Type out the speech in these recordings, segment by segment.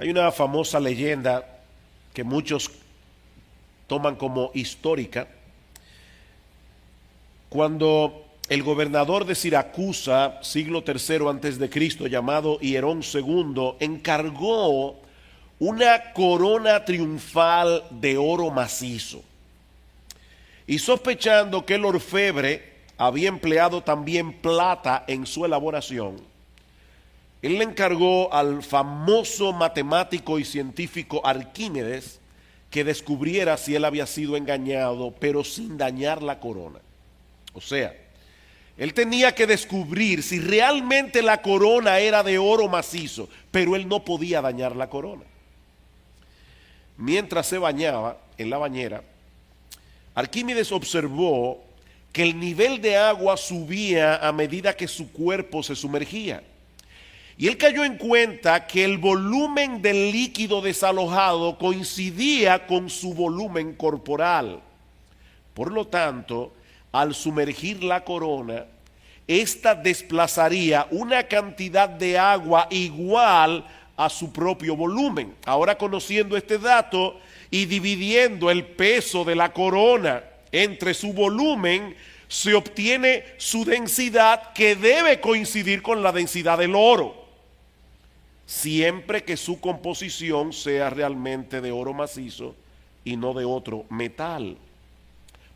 Hay una famosa leyenda que muchos toman como histórica, cuando el gobernador de Siracusa, siglo III antes de Cristo, llamado Hierón II, encargó una corona triunfal de oro macizo. Y sospechando que el orfebre había empleado también plata en su elaboración, él le encargó al famoso matemático y científico Arquímedes que descubriera si él había sido engañado, pero sin dañar la corona. O sea, él tenía que descubrir si realmente la corona era de oro macizo, pero él no podía dañar la corona. Mientras se bañaba en la bañera, Arquímedes observó que el nivel de agua subía a medida que su cuerpo se sumergía. Y él cayó en cuenta que el volumen del líquido desalojado coincidía con su volumen corporal. Por lo tanto, al sumergir la corona, ésta desplazaría una cantidad de agua igual a su propio volumen. Ahora, conociendo este dato y dividiendo el peso de la corona entre su volumen, se obtiene su densidad, que debe coincidir con la densidad del oro, siempre que su composición sea realmente de oro macizo y no de otro metal.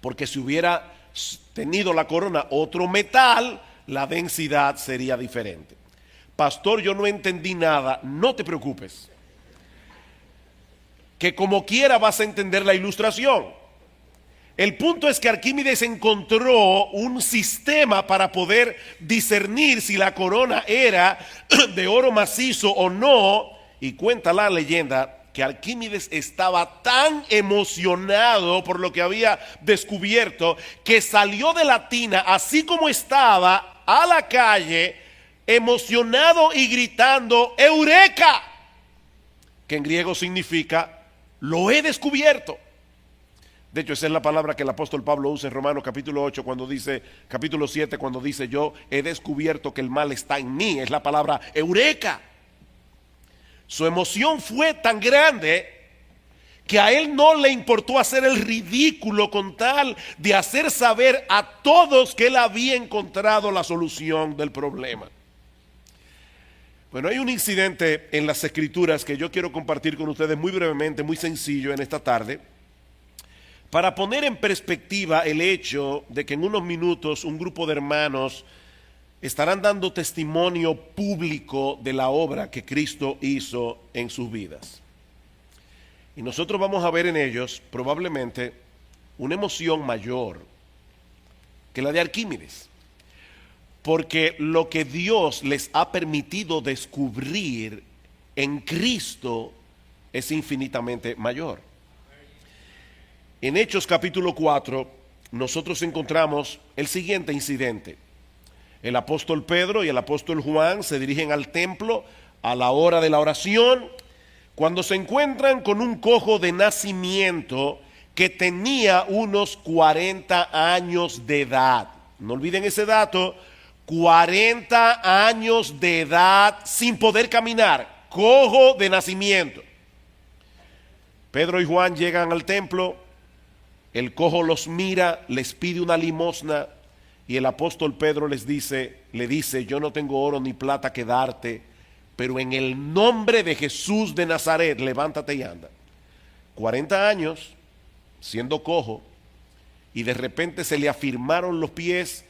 Porque si hubiera tenido la corona otro metal, la densidad sería diferente. Pastor, yo no entendí nada. No te preocupes, que como quiera vas a entender la ilustración. El punto es que Arquímedes encontró un sistema para poder discernir si la corona era de oro macizo o no, y cuenta la leyenda que Arquímedes estaba tan emocionado por lo que había descubierto que salió de la tina así como estaba a la calle, emocionado y gritando ¡Eureka!, que en griego significa lo he descubierto. De hecho, esa es la palabra que el apóstol Pablo usa en Romanos capítulo 8 cuando dice, capítulo 7, cuando dice yo he descubierto que el mal está en mí. Es la palabra eureka. Su emoción fue tan grande que a él no le importó hacer el ridículo con tal de hacer saber a todos que él había encontrado la solución del problema. Bueno, hay un incidente en las Escrituras que yo quiero compartir con ustedes muy brevemente, muy sencillo en esta tarde, para poner en perspectiva el hecho de que en unos minutos un grupo de hermanos estarán dando testimonio público de la obra que Cristo hizo en sus vidas. Y nosotros vamos a ver en ellos probablemente una emoción mayor que la de Arquímedes, porque lo que Dios les ha permitido descubrir en Cristo es infinitamente mayor. En Hechos capítulo 4, nosotros encontramos el siguiente incidente. El apóstol Pedro y el apóstol Juan se dirigen al templo a la hora de la oración, cuando se encuentran con un cojo de nacimiento que tenía unos 40 años de edad. No olviden ese dato, 40 años de edad sin poder caminar, cojo de nacimiento. Pedro y Juan llegan al templo. El cojo los mira, les pide una limosna y el apóstol Pedro le dice, yo no tengo oro ni plata que darte, pero en el nombre de Jesús de Nazaret, levántate y anda. 40 años siendo cojo y de repente se le afirmaron los pies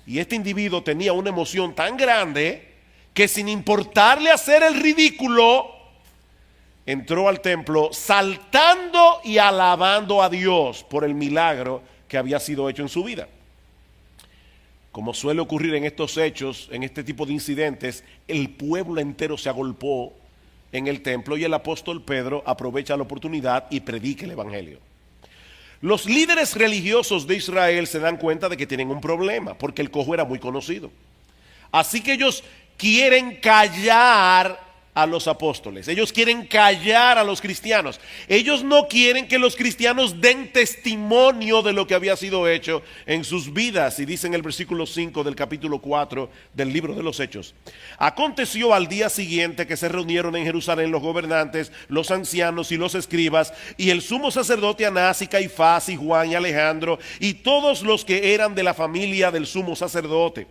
y este individuo tenía una emoción tan grande que sin importarle hacer el ridículo, entró al templo saltando y alabando a Dios por el milagro que había sido hecho en su vida. Como suele ocurrir en estos hechos, en este tipo de incidentes, el pueblo entero se agolpó en el templo y el apóstol Pedro aprovecha la oportunidad y predica el evangelio. Los líderes religiosos de Israel se dan cuenta de que tienen un problema porque el cojo era muy conocido. Así que ellos quieren callar a los apóstoles. Ellos quieren callar a los cristianos. Ellos no quieren que los cristianos den testimonio de lo que había sido hecho en sus vidas. Y dice en el versículo 5 del capítulo 4 del libro de los Hechos: aconteció al día siguiente que se reunieron en Jerusalén los gobernantes, los ancianos y los escribas, y el sumo sacerdote Anás y Caifás y Juan y Alejandro y todos los que eran de la familia del sumo sacerdote.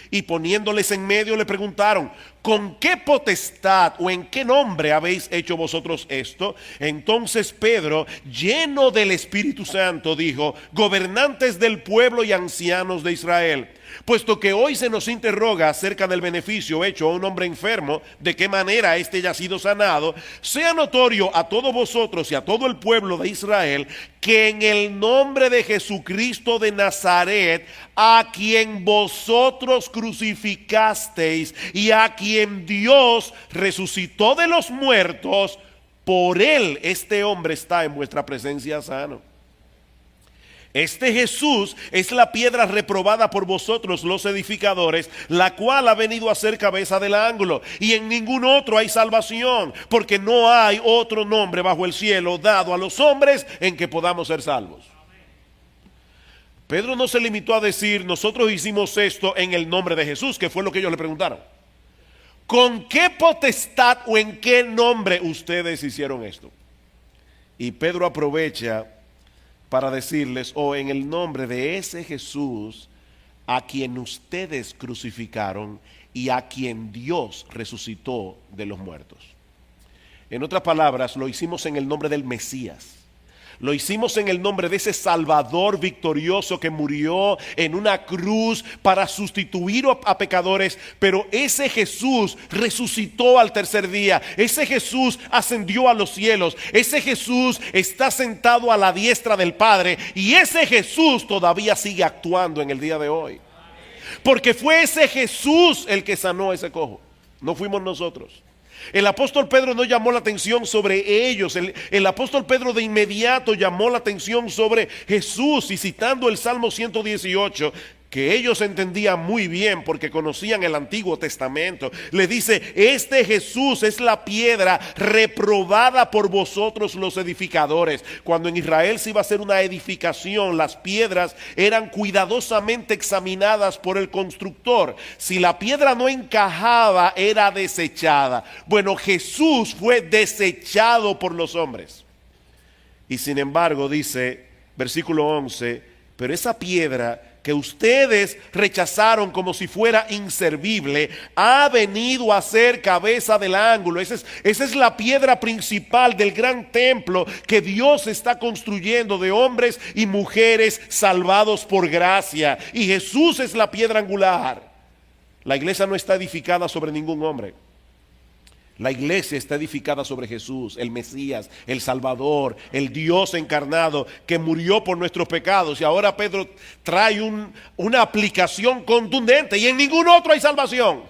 Y poniéndoles en medio le preguntaron: ¿con qué potestad o en qué nombre habéis hecho vosotros esto? Entonces Pedro, lleno del Espíritu Santo, dijo: gobernantes del pueblo y ancianos de Israel, puesto que hoy se nos interroga acerca del beneficio hecho a un hombre enfermo, de qué manera éste haya sido sanado, sea notorio a todos vosotros y a todo el pueblo de Israel que en el nombre de Jesucristo de Nazaret, a quien vosotros crucificasteis y a quien Dios resucitó de los muertos, por él este hombre está en vuestra presencia sano. Este Jesús es la piedra reprobada por vosotros los edificadores, la cual ha venido a ser cabeza del ángulo, y en ningún otro hay salvación, porque no hay otro nombre bajo el cielo dado a los hombres en que podamos ser salvos. Pedro no se limitó a decir: nosotros hicimos esto en el nombre de Jesús, que fue lo que ellos le preguntaron. ¿Con qué potestad o en qué nombre ustedes hicieron esto? Y Pedro aprovecha para decirles: en el nombre de ese Jesús a quien ustedes crucificaron y a quien Dios resucitó de los muertos. En otras palabras, lo hicimos en el nombre del Mesías. Lo hicimos en el nombre de ese Salvador victorioso que murió en una cruz para sustituir a pecadores, pero ese Jesús resucitó al tercer día. Ese Jesús ascendió a los cielos. Ese Jesús está sentado a la diestra del Padre, y ese Jesús todavía sigue actuando en el día de hoy. Porque fue ese Jesús el que sanó a ese cojo, no fuimos nosotros. El apóstol Pedro no llamó la atención sobre ellos. El apóstol Pedro de inmediato llamó la atención sobre Jesús, y citando el Salmo 118, que ellos entendían muy bien porque conocían el Antiguo Testamento, le dice: este Jesús es la piedra reprobada por vosotros los edificadores. Cuando en Israel se iba a hacer una edificación, las piedras eran cuidadosamente examinadas por el constructor. Si la piedra no encajaba, era desechada. Bueno, Jesús fue desechado por los hombres. Y sin embargo, dice versículo 11: pero esa piedra que ustedes rechazaron como si fuera inservible, ha venido a ser cabeza del ángulo. Esa es la piedra principal del gran templo que Dios está construyendo, de hombres y mujeres salvados por gracia. Y Jesús es la piedra angular. La iglesia no está edificada sobre ningún hombre. La iglesia está edificada sobre Jesús, el Mesías, el Salvador, el Dios encarnado que murió por nuestros pecados. Y ahora Pedro trae una aplicación contundente: y en ningún otro hay salvación.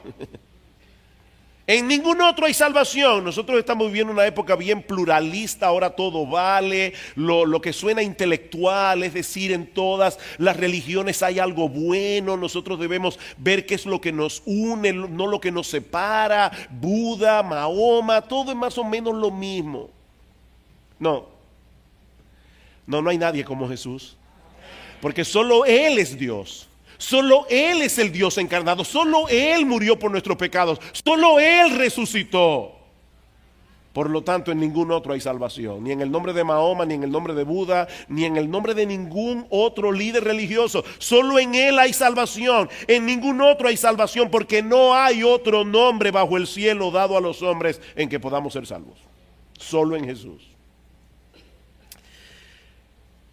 En ningún otro hay salvación. Nosotros estamos viviendo una época bien pluralista. Ahora todo vale, lo que suena intelectual, es decir, en todas las religiones hay algo bueno. Nosotros debemos ver qué es lo que nos une, no lo que nos separa. Buda, Mahoma, todo es más o menos lo mismo. No hay nadie como Jesús, porque solo Él es Dios. Solo Él es el Dios encarnado. Solo Él murió por nuestros pecados. Solo Él resucitó. Por lo tanto, en ningún otro hay salvación. Ni en el nombre de Mahoma, ni en el nombre de Buda, ni en el nombre de ningún otro líder religioso. Solo en Él hay salvación. En ningún otro hay salvación, porque no hay otro nombre bajo el cielo dado a los hombres en que podamos ser salvos. Solo en Jesús.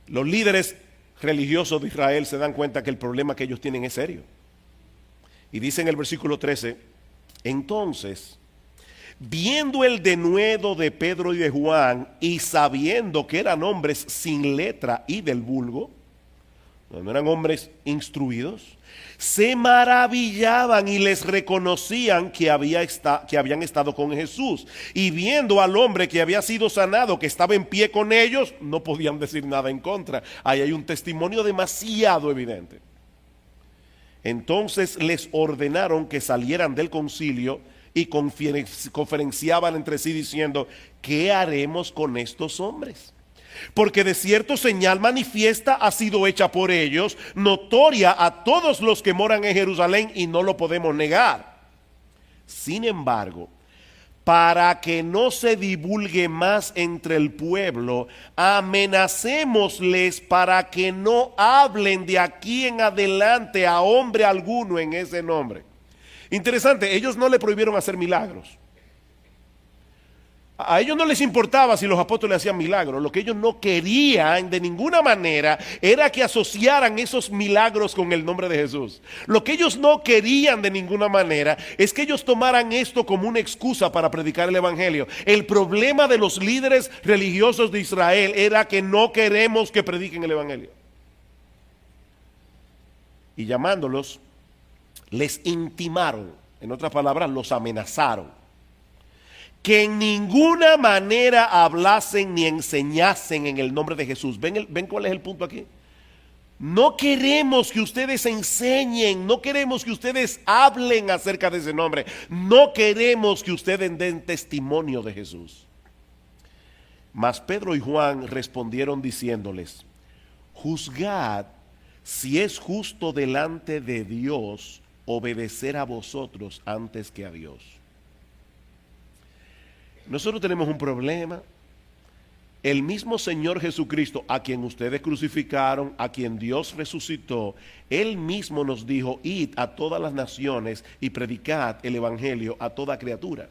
Los líderes religiosos de Israel se dan cuenta que el problema que ellos tienen es serio. Y dice en el versículo 13: entonces, viendo el denuedo de Pedro y de Juan, y sabiendo que eran hombres sin letra y del vulgo, no eran hombres instruidos, se maravillaban y les reconocían que habían estado con Jesús. Y viendo al hombre que había sido sanado, que estaba en pie con ellos, no podían decir nada en contra. Ahí hay un testimonio demasiado evidente. Entonces les ordenaron que salieran del concilio y conferenciaban entre sí diciendo: ¿qué haremos con estos hombres? Porque de cierto señal manifiesta ha sido hecha por ellos, notoria a todos los que moran en Jerusalén, y no lo podemos negar. Sin embargo, para que no se divulgue más entre el pueblo, amenacémosles para que no hablen de aquí en adelante a hombre alguno en ese nombre. Interesante, ellos no le prohibieron hacer milagros. A ellos no les importaba si los apóstoles hacían milagros. Lo que ellos no querían de ninguna manera era que asociaran esos milagros con el nombre de Jesús. Lo que ellos no querían de ninguna manera es que ellos tomaran esto como una excusa para predicar el evangelio. El problema de los líderes religiosos de Israel era que no queremos que prediquen el evangelio. Y llamándolos, les intimaron, en otras palabras, los amenazaron, que en ninguna manera hablasen ni enseñasen en el nombre de Jesús. ¿Ven cuál es el punto aquí? No queremos que ustedes enseñen, no queremos que ustedes hablen acerca de ese nombre, no queremos que ustedes den testimonio de Jesús. Mas Pedro y Juan respondieron diciéndoles: juzgad si es justo delante de Dios obedecer a vosotros antes que a Dios. Nosotros tenemos un problema. El mismo Señor Jesucristo, a quien ustedes crucificaron, a quien Dios resucitó, Él mismo nos dijo: id a todas las naciones y predicad el evangelio a toda criatura.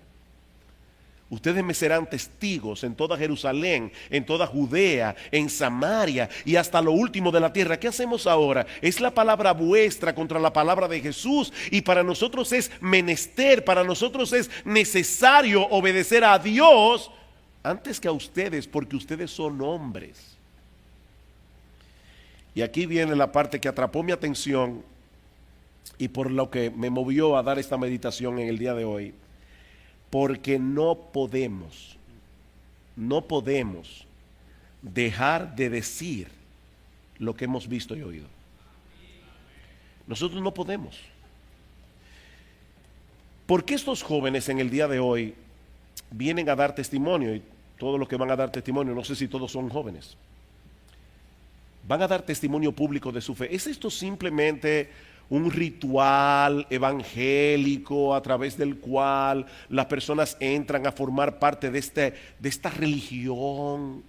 Ustedes me serán testigos en toda Jerusalén, en toda Judea, en Samaria y hasta lo último de la tierra. ¿Qué hacemos ahora? Es la palabra vuestra contra la palabra de Jesús, y para nosotros es menester, para nosotros es necesario obedecer a Dios antes que a ustedes, porque ustedes son hombres. Y aquí viene la parte que atrapó mi atención y por lo que me movió a dar esta meditación en el día de hoy. Porque no podemos dejar de decir lo que hemos visto y oído. Nosotros no podemos. ¿Por qué estos jóvenes en el día de hoy vienen a dar testimonio? Y todos los que van a dar testimonio, no sé si todos son jóvenes, van a dar testimonio público de su fe. ¿Es esto simplemente un ritual evangélico a través del cual las personas entran a formar parte de esta religión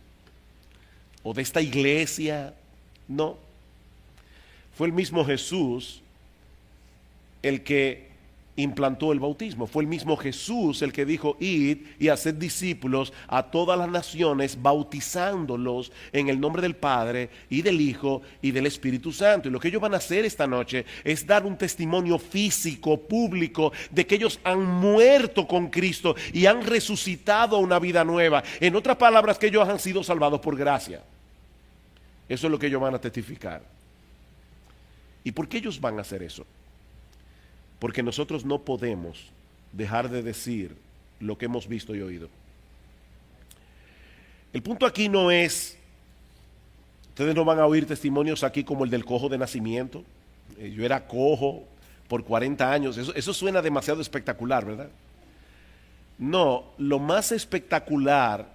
o de esta iglesia? No. Fue el mismo Jesús el que implantó el bautismo. Fue el mismo Jesús el que dijo: id y haced discípulos a todas las naciones, bautizándolos en el nombre del Padre y del Hijo y del Espíritu Santo. Y lo que ellos van a hacer esta noche es dar un testimonio físico, público, de que ellos han muerto con Cristo y han resucitado a una vida nueva. En otras palabras, que ellos han sido salvados por gracia. Eso es lo que ellos van a testificar. ¿Y por qué ellos van a hacer eso? Porque nosotros no podemos dejar de decir lo que hemos visto y oído. El punto aquí no es, ustedes no van a oír testimonios aquí como el del cojo de nacimiento. Yo era cojo por 40 años. Eso suena demasiado espectacular, ¿verdad? No, lo más espectacular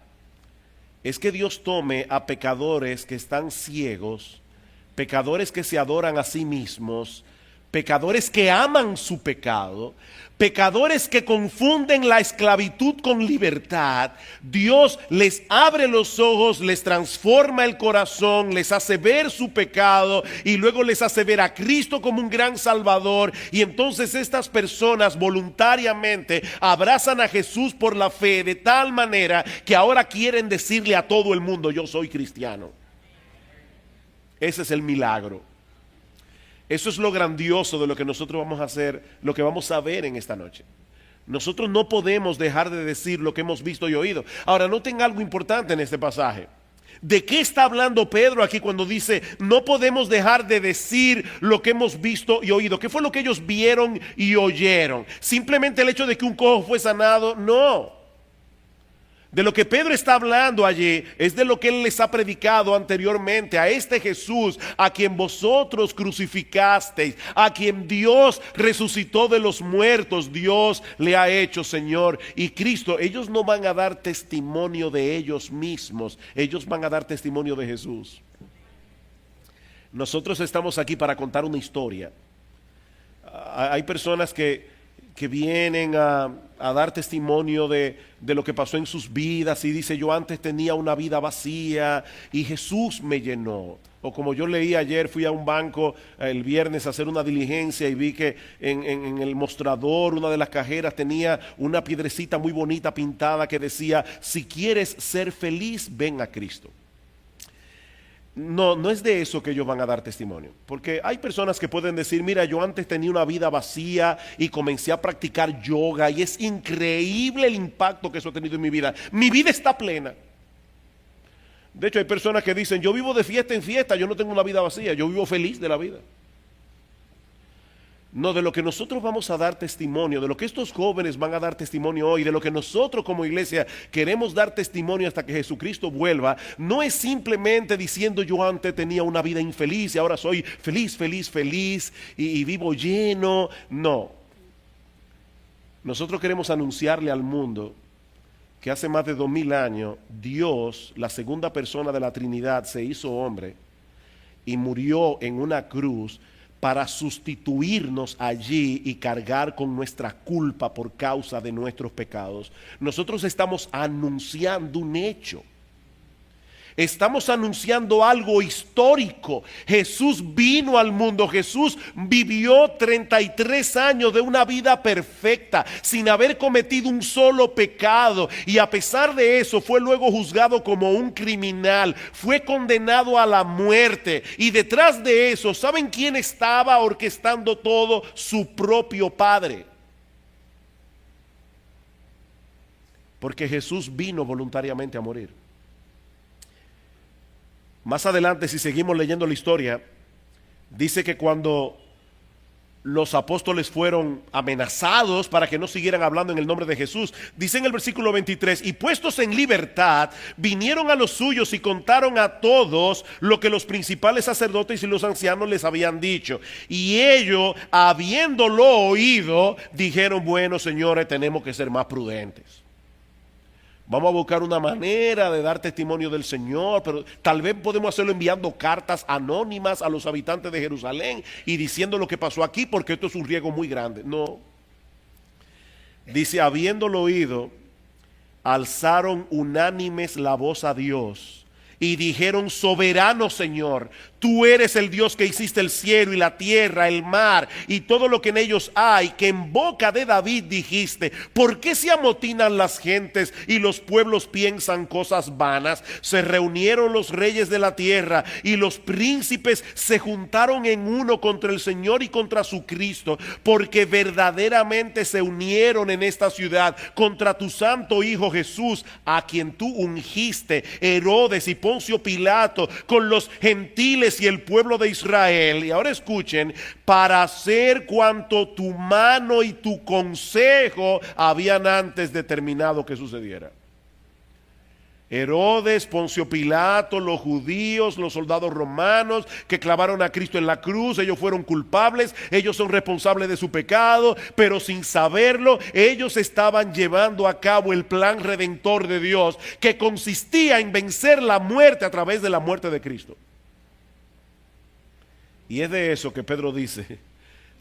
es que Dios tome a pecadores que están ciegos, pecadores que se adoran a sí mismos, pecadores que aman su pecado, pecadores que confunden la esclavitud con libertad. Dios les abre los ojos, les transforma el corazón, les hace ver su pecado y luego les hace ver a Cristo como un gran Salvador. Y entonces estas personas voluntariamente abrazan a Jesús por la fe, de tal manera que ahora quieren decirle a todo el mundo: yo soy cristiano. Ese es el milagro. Eso es lo grandioso de lo que nosotros vamos a hacer, lo que vamos a ver en esta noche. Nosotros no podemos dejar de decir lo que hemos visto y oído. Ahora, noten algo importante en este pasaje. ¿De qué está hablando Pedro aquí cuando dice no podemos dejar de decir lo que hemos visto y oído? ¿Qué fue lo que ellos vieron y oyeron? ¿Simplemente el hecho de que un cojo fue sanado? No. De lo que Pedro está hablando allí es de lo que él les ha predicado anteriormente, a este Jesús a quien vosotros crucificasteis, a quien Dios resucitó de los muertos, Dios le ha hecho Señor y Cristo. Ellos no van a dar testimonio de ellos mismos, ellos van a dar testimonio de Jesús. Nosotros estamos aquí para contar una historia. Hay personas que vienen a dar testimonio de lo que pasó en sus vidas y dice: yo antes tenía una vida vacía y Jesús me llenó. O como yo leí ayer, fui a un banco el viernes a hacer una diligencia y vi que en el mostrador una de las cajeras tenía una piedrecita muy bonita pintada que decía: si quieres ser feliz, ven a Cristo. No, no es de eso que ellos van a dar testimonio, porque hay personas que pueden decir: mira, yo antes tenía una vida vacía y comencé a practicar yoga y es increíble el impacto que eso ha tenido en mi vida está plena. De hecho, hay personas que dicen: yo vivo de fiesta en fiesta, yo no tengo una vida vacía, yo vivo feliz de la vida. No, de lo que nosotros vamos a dar testimonio, de lo que estos jóvenes van a dar testimonio hoy, de lo que nosotros como iglesia queremos dar testimonio hasta que Jesucristo vuelva, no es simplemente diciendo: yo antes tenía una vida infeliz y ahora soy feliz, feliz, feliz y vivo lleno. No. Nosotros queremos anunciarle al mundo que hace más de 2000 años Dios, la segunda persona de la Trinidad, se hizo hombre y murió en una cruz para sustituirnos allí y cargar con nuestra culpa por causa de nuestros pecados. Nosotros estamos anunciando un hecho. Estamos anunciando algo histórico. Jesús vino al mundo, Jesús vivió 33 años de una vida perfecta, sin haber cometido un solo pecado. Y a pesar de eso fue luego juzgado como un criminal, fue condenado a la muerte. Y detrás de eso, ¿saben quién estaba orquestando todo? Su propio Padre. Porque Jesús vino voluntariamente a morir. Más adelante, si seguimos leyendo la historia, dice que cuando los apóstoles fueron amenazados para que no siguieran hablando en el nombre de Jesús, dice en el versículo 23: y puestos en libertad, vinieron a los suyos y contaron a todos lo que los principales sacerdotes y los ancianos les habían dicho. Y ellos, habiéndolo oído, dijeron: bueno, señores, tenemos que ser más prudentes. Vamos a buscar una manera de dar testimonio del Señor, pero tal vez podemos hacerlo enviando cartas anónimas a los habitantes de Jerusalén y diciendo lo que pasó aquí, porque esto es un riesgo muy grande. No. Dice: habiéndolo oído, alzaron unánimes la voz a Dios y dijeron: soberano Señor, tú eres el Dios que hiciste el cielo y la tierra, el mar y todo lo que en ellos hay, que en boca de David dijiste: ¿por qué se amotinan las gentes y los pueblos piensan cosas vanas? Se reunieron los reyes de la tierra y los príncipes se juntaron en uno contra el Señor y contra su Cristo, porque verdaderamente se unieron en esta ciudad contra tu santo Hijo Jesús, a quien tú ungiste, Herodes y Poncio Pilato, con los gentiles y el pueblo de Israel. Y ahora escuchen: para hacer cuanto tu mano y tu consejo habían antes determinado que sucediera. Herodes, Poncio Pilato, los judíos, los soldados romanos que clavaron a Cristo en la cruz, ellos fueron culpables, ellos son responsables de su pecado, pero sin saberlo, ellos estaban llevando a cabo el plan redentor de Dios, que consistía en vencer la muerte a través de la muerte de Cristo. Y es de eso que Pedro dice: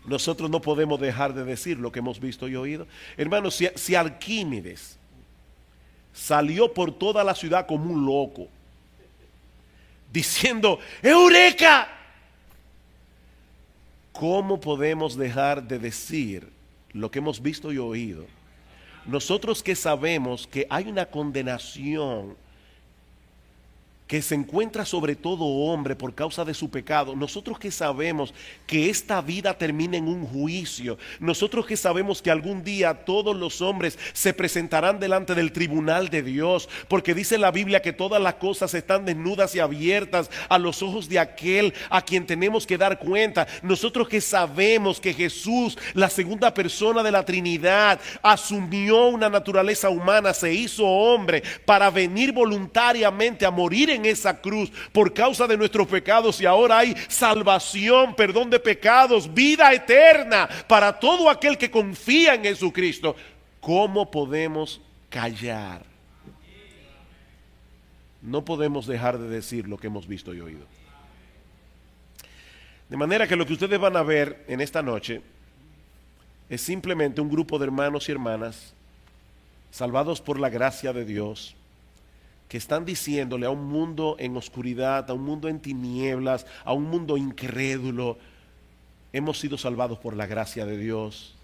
nosotros no podemos dejar de decir lo que hemos visto y oído. Hermanos, si Arquímedes salió por toda la ciudad como un loco, diciendo: ¡Eureka!, ¿cómo podemos dejar de decir lo que hemos visto y oído? Nosotros que sabemos que hay una condenación que se encuentra sobre todo hombre por causa de su pecado, nosotros que sabemos que esta vida termina en un juicio, nosotros que sabemos que algún día todos los hombres se presentarán delante del tribunal de Dios, porque dice la Biblia que todas las cosas están desnudas y abiertas a los ojos de aquel a quien tenemos que dar cuenta, nosotros que sabemos que Jesús, la segunda persona de la Trinidad, asumió una naturaleza humana, se hizo hombre para venir voluntariamente a morir en esa cruz por causa de nuestros pecados, y ahora hay salvación, perdón de pecados, vida eterna para todo aquel que confía en Jesucristo. ¿Cómo podemos callar? No podemos dejar de decir lo que hemos visto y oído. De manera que lo que ustedes van a ver en esta noche es simplemente un grupo de hermanos y hermanas salvados por la gracia de Dios, que están diciéndole a un mundo en oscuridad, a un mundo en tinieblas, a un mundo incrédulo: hemos sido salvados por la gracia de Dios.